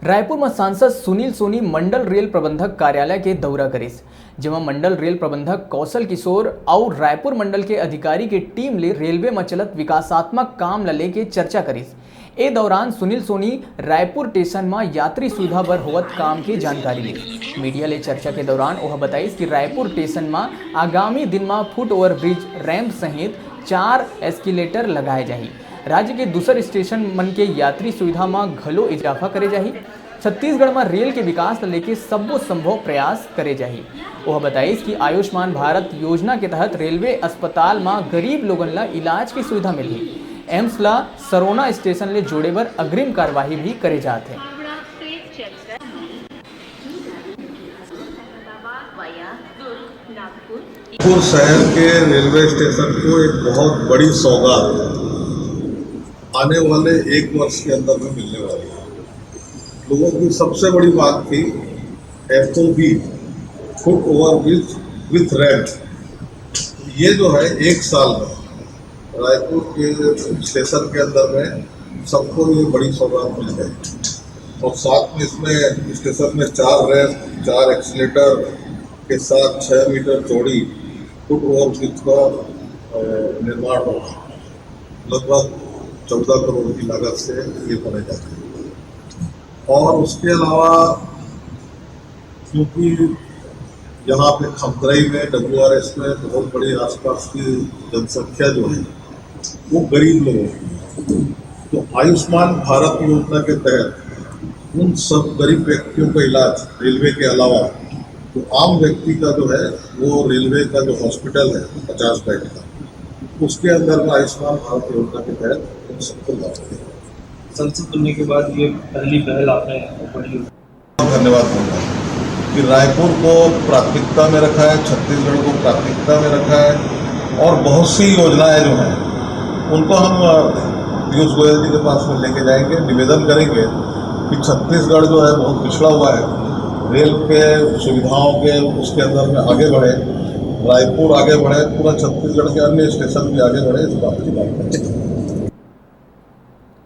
रायपुर में सांसद सुनील सोनी मंडल रेल प्रबंधक कार्यालय के दौरा करीस, जेमा मंडल रेल प्रबंधक कौशल किशोर और रायपुर मंडल के अधिकारी के टीम ले रेलवे में चलत विकासात्मक काम ल लेके चर्चा करीस। ए दौरान सुनील सोनी रायपुर स्टेशन में यात्री सुविधा बर होवत काम की जानकारी ली। मीडिया ले चर्चा के दौरान वह बताइस कि रायपुर स्टेशन में आगामी दिन में फुट ओवर ब्रिज, रैंप सहित 4 एस्केलेटर लगाए जाही। राज्य के दूसर स्टेशन मन के यात्री सुविधा में घलो इजाफा करे जाही। छत्तीसगढ़ में रेल के विकास लेके सबो संभव प्रयास करे जाही। वह बताइस कि आयुष्मान भारत योजना के तहत रेलवे अस्पताल में गरीब लोगन ला इलाज की सुविधा मिली। एम्स ला सरोना स्टेशन ले जोड़े बर अग्रिम कार्यवाही भी करे जाते। रायपुर शहर के रेलवे स्टेशन को एक बहुत बड़ी सौगात आने वाले 1 वर्ष के अंदर में मिलने वाली है। लोगों की सबसे बड़ी बात थी FOB, foot over bridge with ramp. ये जो है 1 साल में रायपुर के स्टेशन के अंदर में सबको ये बड़ी सौगात मिल गई। और साथ में इसमें स्टेशन में 4 रैंप, 4 एक्सीलेटर के साथ 6 मीटर चौड़ी फुट ओवर ब्रिज का निर्माण होगा। लगभग 14 करोड़ की लागत से ये बने जाते हैं। और उसके अलावा क्योंकि यहाँ पे खमतराई में WRS में बहुत बड़ी आसपास की जनसंख्या जो है वो गरीब लोगों की, तो आयुष्मान भारत योजना के तहत उन सब गरीब व्यक्तियों का इलाज रेलवे के अलावा तो आम व्यक्ति का जो है वो रेलवे का जो हॉस्पिटल है 50 बेड का, उसके अंदर में आयुष्मान भारत योजना के तहत उन सबको लाभ देगा। संसद बनने के बाद ये पहली पहल आपने बड़ी धन्यवाद बोलता हूँ कि रायपुर को प्राथमिकता में रखा है, छत्तीसगढ़ को प्राथमिकता में रखा है और बहुत सी योजनाएं जो हैं उनको हम पीयूष गोयल जी के पास में लेके जाएंगे। निवेदन करेंगे कि छत्तीसगढ़ जो है बहुत पिछड़ा हुआ है, रेल के सुविधाओं के उसके अंदर में आगे बढ़े, रायपुर आगे बढ़े, पूरा छत्तीसगढ़ के अन्य स्टेशन भी आगे बढ़े, इस बात की बात करेंगे।